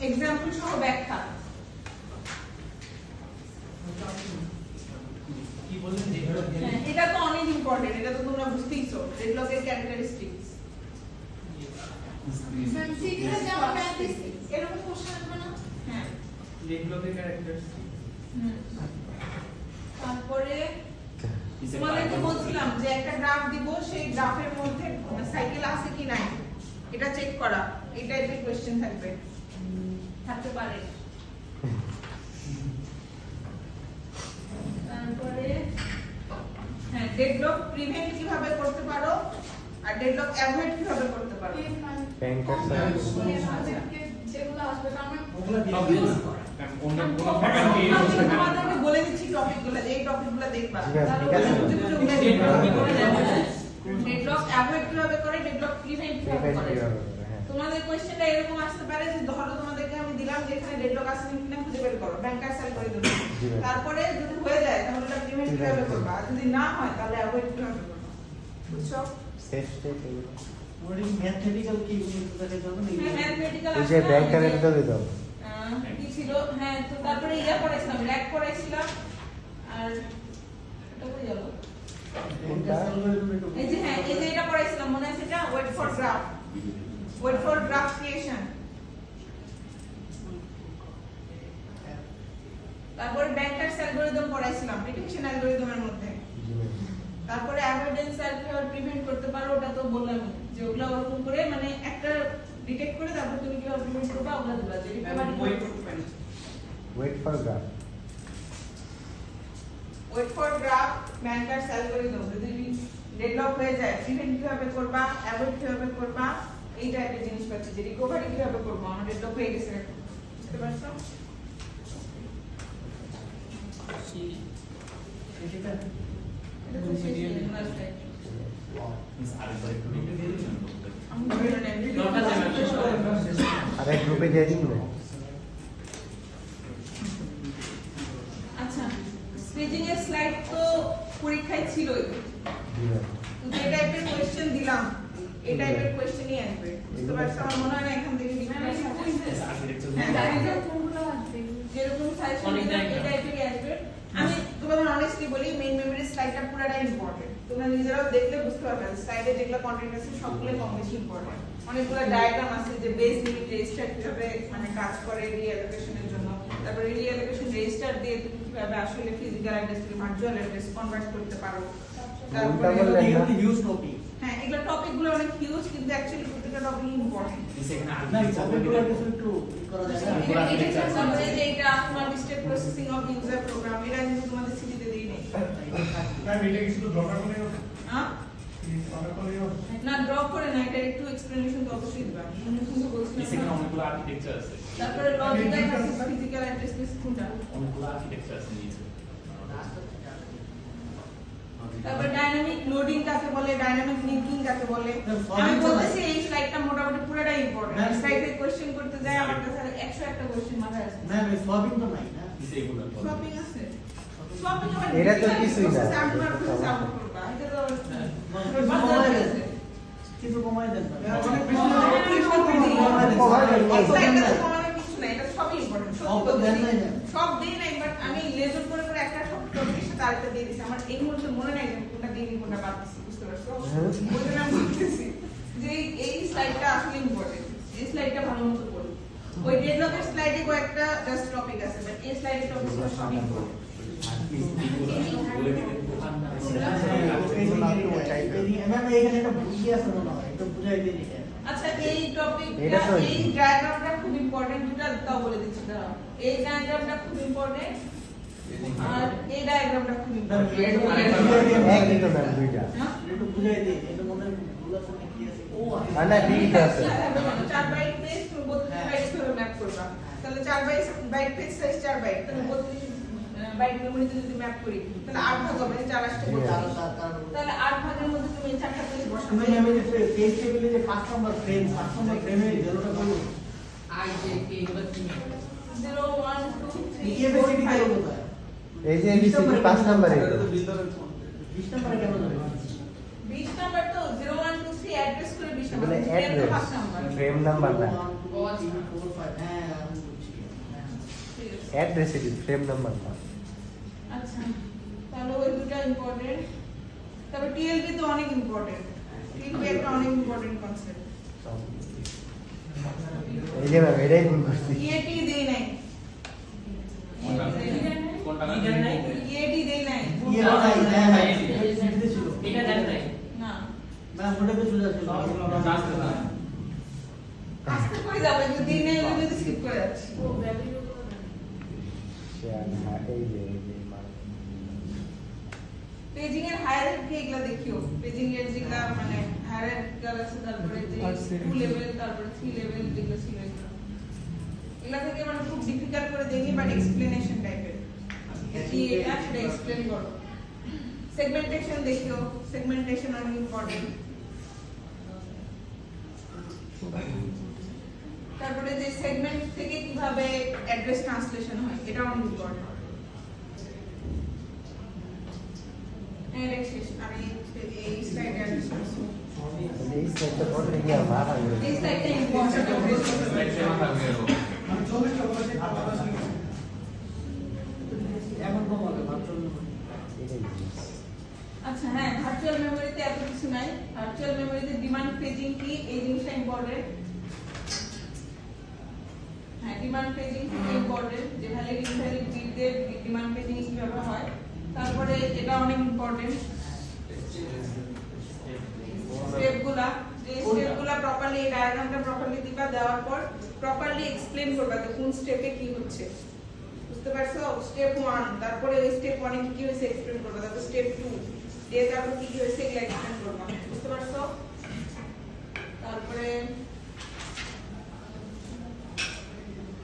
Example সহ ব্যাখ্যা। কি বলেন যে এটা তো অনেক ইম্পর্টেন্ট, এটা তো তোমরা বুঝতেইছো, ডেডলকের ক্যারেক্টারিস্টিক্স। এরকম কোশ্চেন আসবে না? হ্যাঁ, ডেডলকের ক্যারেক্টারিস্টিক। তারপরে তোমাদেরকে বলছিলাম যে একটা গ্রাফ দিব, সেই গ্রাফের মধ্যে সাইকেল আছে কি নাই এটা চেক করা, এই টাইপের কোশ্চেন থাকতে পারে। তারপরে হ্যাঁ, ডেডলক প্রিভেন্ট কিভাবে করতে পারো আর ডেডলক অ্যাভয়েড কিভাবে করতে পারো। ব্যাংকার যেগুলো আসবে আমরা ওগুলা দিয়ে দিন না কোনটা কোন ফ্যাকাল্টি তোমাদেরকে বলে দিচ্ছি টপিকগুলো, এই টপিকগুলো দেখবা। ডেডলক অ্যাভয়েড কিভাবে করে, ডেডলক প্রিভেন্ট কিভাবে করে। তোমাদের কোশ্চেনটা এরকম আসতে পারে যে ধরো তোমাদেরকে আমি দিলাম যে এখানে ডেডলক আছে কিনা খুঁজে বের করো, ব্যাংকার সেল করে দেবো। তারপরে যদি হয়ে যায় তাহলে এটা প্রিভেন্ট কিভাবে করবা, আর যদি না হয় তাহলে অ্যাভয়েড কিভাবে করবা। বুঝছো? সেফ স্টেপ এগুলো ওই ম্যাথমেটিক্যাল কি ইউনিটটাকে জানো না? হ্যাঁ, ম্যাথমেটিক্যাল এই যে ব্যাংকারের তো দিতাম কি ছিল, হ্যাঁ, তো তারপরে ইয়া পড়াইছিলাম, র্যাক পড়াইছিলাম, আর এটা কই গেল, এই যে হ্যাঁ, এই যে এটা পড়াইছিলাম মনে আছে, এটা ওয়েট ফর গ্রাফ ক্রিয়েশন। তারপরে ব্যাংকারস অ্যালগরিদম পড়াইছিলাম ডিটেকশন অ্যালগরিদমের মধ্যে। তারপরে অ্যাভয়েডেন্স আর কিভাবে প্রিভেন্ট করতে পারো ওটা তো বললাম, যে ওগুলা ওরকম করে মানে একটা ডিটেক্ট করে তারপর তুমি কিভাবে প্রিভেন্ট করবে ওগুলা দিবা, যে ওয়েট ফর গ্রাফ ব্যাংকারস অ্যালগরিদম। যদি ডেডলক হয়ে যায় প্রিভেন্ট কিভাবে করবা, অ্যাভয়েড কিভাবে করবা, এই টাইপের জিনিস পাচ্ছি, যে রিকভারি কিভাবে করবো, আমার ডেডলক হয়ে গেছে, বুঝতে পারছো? এটা তো শেষ হয়ে গেল লাস্ট টাইম। আরে গ্রুপে দিয়ে দিন না আচ্ছা, স্টেজিং এর স্লাইড তো পরীক্ষায় ছিলই, তো এই টাইপের কোশ্চেন দিলাম, এই টাইপের কোশ্চেনই আসবে, বুঝতে পারছো? আমার মনে হয় না এখান থেকে যেরকম সাজেশন এই টাইপেরই আসবে। আমি তোমাদের অনেস্টলি বলি, মেইন মেমরি স্লাইডটা পুরোটাই ইম্পর্টেন্ট, তোমরা নিজেরাও দেখলে বুঝতে পারবে স্লাইডে যেগুলো কন্টেন্ট আছে সবগুলো কম বেশি ইম্পর্টেন্ট। অনেকগুলো ডায়াগ্রাম আছে যে বেস লিমিট রেজিস্টার কিভাবে মানে কাজ করে রিঅ্যালোকেশনের জন্য, তারপরে রিঅ্যালোকেশন রেজিস্টার দিয়ে তুমি কিভাবে আসলে ফিজিক্যাল অ্যাড্রেস থেকে ভার্চুয়াল অ্যাড্রেস কনভার্ট করতে পারো। তারপরে হিউজ টপিক। হ্যাঁ, এগুলো টপিকগুলো অনেক হিউজ, কিন্তু অ্যাকচুয়ালি প্রত্যেকটা টপিক ইম্পর্টেন্ট। না টপিকগুলো কিছু একটু করা যায় না? তারপরে যে এটা multi-step processing of user program, এটা কিন্তু তোমাদের সিটিতে দেই নাই। এটা কিছু দরকার পড়ে না? হ্যাঁ, দরকার পড়ে না? না ড্রপ করে না, এটা একটু এক্সপ্লেনেশন তো অবশ্যই দিবা। আমি কিন্তু বলছিলাম এখানে অনেকগুলো আর্কিটেকচার আছে, তারপরে logical versus physical address space কোনটা, অনেকগুলো আর্কিটেকচার আছে নিচে। তারপর ডাইনামিক লোডিং কাকে বলে, ডাইনামিক লিঙ্কিং কাকে বলে। আমি বলতেছি এই স্লাইডটা মোটামুটি পুরোটাই ইম্পর্টেন্ট। স্লাইডে কোশ্চেন করতে যায় আমার কাছে 101টা কোশ্চেন মাথায় আসে। না না সবই তো নাই না। নিচে এগুলো শপিং আছে, শপিং এটা তো কিছুই না। কিছু কমাই দেন না। সব দিই নাই, বাট আমি লেজন করে করে একটা টপিকের সাথে আরেকটা দিয়ে দিছি। আমার এই মুহূর্তে মনে নাই যে কোনটা দিয়ে কোনটা বাদ দিছি, বুঝতে পারছো? ওই জন্য আমি বলতেছি যে এই স্লাইডটা আসলে ইম্পর্টেন্ট, এই স্লাইডটা ভালো মতো পড়ি। ওই ডেডলকের স্লাইডে কয়েকটা জাস্ট টপিক আছে, বাট এই স্লাইডে টপিকগুলো সব ইম্পর্টেন্ট। আচ্ছা, এই টপিকটা এই ডায়াগ্রামটা খুব ইম্পর্টেন্ট, দুটো দাও বলে দিচ্ছি দাঁড়াও। এই ডায়াগ্রামটা খুব ইম্পর্টেন্ট আর এই ডায়াগ্রামটা খুব ইম্পর্টেন্ট। একই তো ম্যাম দুইটা একটু বুঝাই দিই, এটা মনে হয় ভুল আছে নাকি আছে। ও আর না ঠিক আছে 4 বাইট পেজ তুমি 32 বাইট করে ম্যাপ করবা, তাহলে 4 বাইট পেজ সাইজ 4 বাইট, তাহলে 32 বাইট মেমোরিতে যদি ম্যাপ করি তাহলে 8 ভাগ হবে, 4 আসতে বলতে তাহলে 8 ভাগের মধ্যে তুমি 4টা পেজ বসাবে। তুমি আমি যে পেজ টেবিলে যে 5 নম্বর ফ্রেমে যেটা বলি আই জে কে এগুলো কি 0 1 2 3 এবিসিডি কত কোথায়? এই যে এবিসিডি 5 নম্বরে 20 নম্বরে কেন যাবে? 20 নাম্বার তো 0 1 2 3 অ্যাড্রেস করে 20 নাম্বার এগুলো অ্যাড্রেস নাম্বার ফ্রেম নাম্বার না। 1 2 ও আচ্ছা। 3, 4, 5 হ্যাঁ আমি বুঝছি হ্যাঁ ঠিক আছে। অ্যাড্রেস এটি ফ্রেম নাম্বার না। আচ্ছা তাহলে ওই দুটো ইম্পর্টেন্ট। তবে টিএলবি তো অনেক ইম্পর্টেন্ট। টিএলবি একটা অনেক ইম্পর্টেন্ট কনসেপ্ট। এই যে ম্যাম এটাই ভুল করছি। ইএটি দেই নাই। কোনটা? কোনটা? ইএটি দেই নাই। ইয়ে নাই হ্যাঁ হ্যাঁ এটা ছিল এটা জানেন নাই না। ম্যাম ওটাতে চলে আসছে জানতে না। আজকে কই যাবে যদি নেই ওই যদি স্কিপ করে যাচ্ছি। এই যে পেজিং এর হায়ারার্কি এগুলা দেখিও। পেজিং এর যেগুলা মানে হায়ারার্কিক্যাল আছে, তারপরে যে 2 লেভেল, তারপরে 3 লেভেল যেগুলো ছিল এগুলো। এগুলা থেকে মানে খুব ডিফিকাল্ট করে দেইনি, বাট এক্সপ্লেনেশন টাইপের। কি এটা সেটা এক্সপ্লেন করো। সেগমেন্টেশন দেখিও। সেগমেন্টেশন অনেক ইম্পর্টেন্ট। তারপরে যে সেগমেন্ট থেকে কিভাবে অ্যাড্রেস ট্রান্সলেশন হয় এটা অনেক ইম্পর্টেন্ট। আমি এই স্লাইডে আসছি। এই সেটটা পড়লে কি আর মাথা ঘুরে এই স্লাইডটা ইম্পর্টেন্ট। আমি 40টা বলেছি এখন কমাবে ভার্চুয়াল এটাই আচ্ছা হ্যাঁ, ভার্চুয়াল মেমোরিতে এত কিছু নাই। ভার্চুয়াল মেমোরিতে ডিমান্ড পেজিং কি এই জিনিসটা ইম্পর্টেন্ট। হ্যাঁ, ডিমান্ড পেজিং খুব ইম্পর্টেন্ট, যে ভ্যালিড ইনভ্যালিড বিটদের ডিমান্ড পেজিং কিভাবে হয়। তারপরে এটা অনেক ইম্পর্টেন্ট, স্টেপগুলা, যে স্টেপগুলা প্রপারলি এই ডায়াগ্রামটা প্রপারলি দিবা, দেওয়ার পর প্রপারলি এক্সপ্লেইন করবা যে কোন স্টেপে কি হচ্ছে। বুঝতে পারছো? স্টেপ 1, তারপরে ওই স্টেপ 1 এ কি হয়েছে এক্সপ্লেইন করবা, তারপর স্টেপ 2 দিয়ে তারপর কি হয়েছে এগুলা এক্সপ্লেইন করবা। বুঝতে পারছো? তারপরে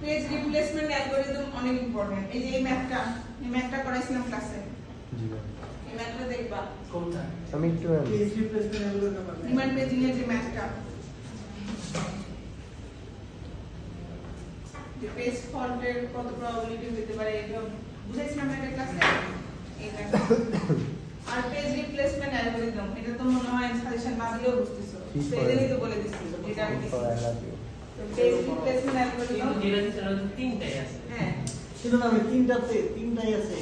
পেজ রিপ্লেসমেন্ট অ্যালগরিদম অনেক ইম্পর্টেন্ট। এই যে এই ম্যাথটা করাইছিলাম ক্লাসে, জি ম্যাম। এই ম্যাথটা দেখবা। কোনটা আমি একটু page replacement algorithm demand paging এর যে ম্যাথটা, যে পেজ ফন্টের কত প্রবাবিলিটি হতে পারে এটা বুঝাইছিলাম একটা ক্লাসে। এটা আর পেজ রিপ্লেসমেন্ট অ্যালগরিদম এটা তো মনে হয় সাজেশন না দিলেও বুঝতেছো, সেদিনই তো বলে দিছি যেটা আমি দিছি। তো পেজ রিপ্লেসমেন্ট অ্যালগরিদম কিন্তু যেটা দিচ্ছে ওটা তিনটাই আছে হ্যাঁ ছিল না আমি তিনটাই আছে তিনটাই আছে।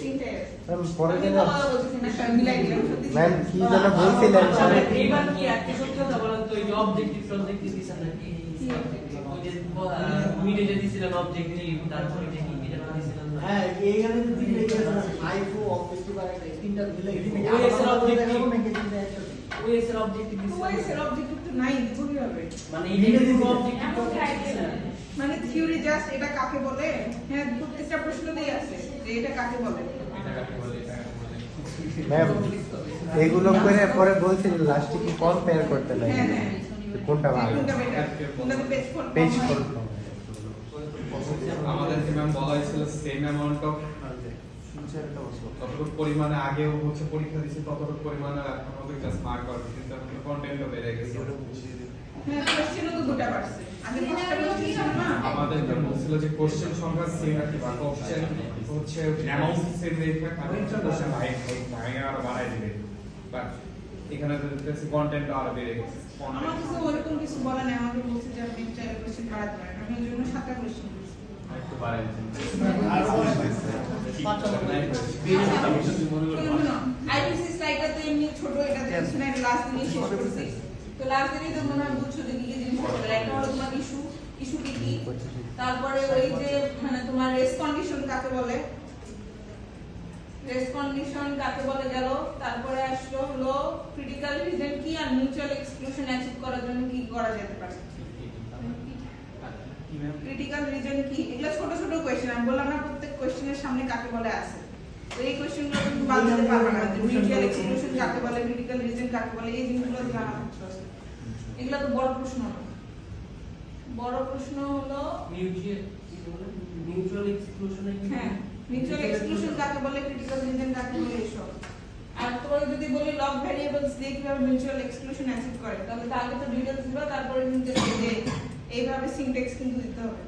ম্যাম পরে আমি যেন কথা বলতেছি না, সব মিলাই দিলাম সত্যি। ম্যাম কি যেন বলছিলেন তাহলে এইবার কি একটা সত্যি কথা বলেন তো, এই যে অবজেক্টিভ দিছেন নাকি ওই যে মিডে যে দিছিলেন অবজেক্টিভ, তারপরে যে কি এটা দিছিলেন না হ্যাঁ এইখানে যে তিনটাই আছে আইফো অবজেক্টিভ আর একটা তিনটা মিলে ওএস এর objective। নাকি তিনটা একসাথে ওএস এর অবজেক্টিভ তো ওই সেল অবজেক্টিভ তো নাই, দিব কিভাবে? মানে এইটা কিন্তু অবজেক্টিভ মানে থিওরি জাস্ট এটা কাকে বলে, হ্যাঁ প্রত্যেকটা প্রশ্নতেই আছে যে এটা কাকে বলে। এটা কাকে বলে, এটা কাকে বলে। ম্যাম এগুলো করে পরে বলছিলেন লাস্টে কি কম্পেয়ার করতে লাগে হ্যাঁ হ্যাঁ, কোনটা ভালো কোনটা বেটার, কোনটাতে পেজ ফন্ট পেজ কম হয়। ফন্ট আমাদেরকে ম্যাম বলা হয়েছিল সেম অ্যামাউন্ট অফ ততটুকু পরিমাণে আগেও হচ্ছে পরীক্ষা দিচ্ছে, ততটুকু পরিমাণে এখন হবে জাস্ট মার্ক করবে, কিন্তু এখন কন্টেন্টও বেড়ে গেছে। হ্যাঁ, কোশ্চেনও তো দুটো পারছে, আগে পাঁচটা কোশ্চেন ছিল না। আমাদেরকে বলছিল যে কোশ্চেন সংখ্যা সেম রাখি বা কোশ্চেন হচ্ছে অ্যামাউন্ট সেম রেখে একটা কোশ্চেন ভাই আর বাড়াই দিবে, বাট এখানে তো দেখতেছি কন্টেন্ট আরো বেড়ে গেছে। আমার কাছে ওরকম কিছু বলা নেই, আমাকে বলছে যে আপনি চাইলে কোশ্চেন বাড়াতে পারেন, আমি ওই জন্য 7টা কোশ্চেন করছি। একটু বাড়াই দিচ্ছেন। আইপিসি স্লাইডটা তো এমনি ছোট, এটা তো কিছু না, এটা লাস্ট দিনই শেষ করছি। তো লাস্ট দিনই তো মনে হয় বুঝছো যে কি কি জিনিস হবে। একটা হলো তোমার ইস্যু কি কি, তারপরে ওই যে মানে তোমার রেস কন্ডিশন কাকে বলে, রেস কন্ডিশন কাকে বলে গেল, তারপরে আসলো হলো ক্রিটিক্যাল রিজন কি আর মিউচুয়াল এক্সক্লুশন অ্যাচিভ করার জন্য কি করা যেতে পারে। ক্রিটিক্যাল রিজন কি, এগুলো ছোট ছোট কোশ্চেন, আমি বললাম না প্রত্যেক কোশ্চেনের সামনে কাকে বলে আছে। তো এই কোশ্চেনগুলো তুমি বাদ দিতে পারবে না, যে মিউচুয়াল এক্সক্লুশন কাকে বলে, ক্রিটিক্যাল রিজন কাকে বলে, এই জিনিসগুলো জানা হচ্ছে। এগুলো তো বড় প্রশ্ন না। বড় প্রশ্ন হলো মিউচুয়াল এক্সক্লুশনে হ্যাঁ, মিউচুয়াল এক্সক্লুশন কাকে বলে, ক্রিটিক্যাল রিজন কাকে বলে, এসব। আর তোমাকে যদি বলি লগ ভ্যারিয়েবলস দিয়ে কিভাবে মিউচুয়াল এক্সক্লুশন অ্যাচিভ করে, তাহলে তো আগে তো ডিটেইলস দিবা, তারপরে কিন্তু যে এইভাবে সিনট্যাক্স কিন্তু দিতে হবে।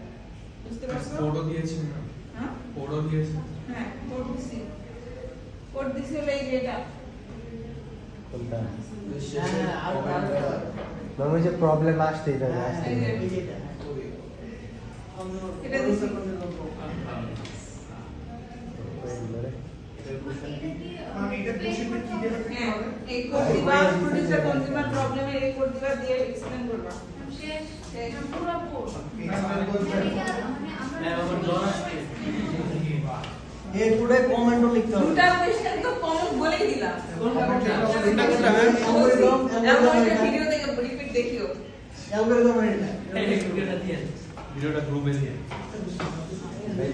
বুঝতে পারছো? কোডও দিয়েছেন না, হ্যাঁ কোডও দিয়েছেন। হ্যাঁ, কোড দিছি হলো এই যে এটা। কোনটা হ্যাঁ আর ম্যাম ওই যে প্রবলেম আসতেই থাকে এই যে আসতেই থাকে। এই যেটা এটা দিছি। মানে এটা কোশ্চেনটা কি দেবে হ্যাঁ এই কোড দিবা প্রোডিউসার কনজিউমার প্রবলেমের এই কোড দিবা দিয়ে এক্সপ্লেইন করবা শেষ পুরো কোড ম্যাম আমার জ্বর আসছে এই পুরো কমেন্টও লিখতে হবে দুটা কোশ্চেন তো কমন বলেই দিলাম কোনটা ভিডিও দেখে রিপিট দেখিও অ্যালগরিদম এটা এই ভিডিওটা দিয়ে ভিডিওটা গ্রুপে দিয়ে ভাই,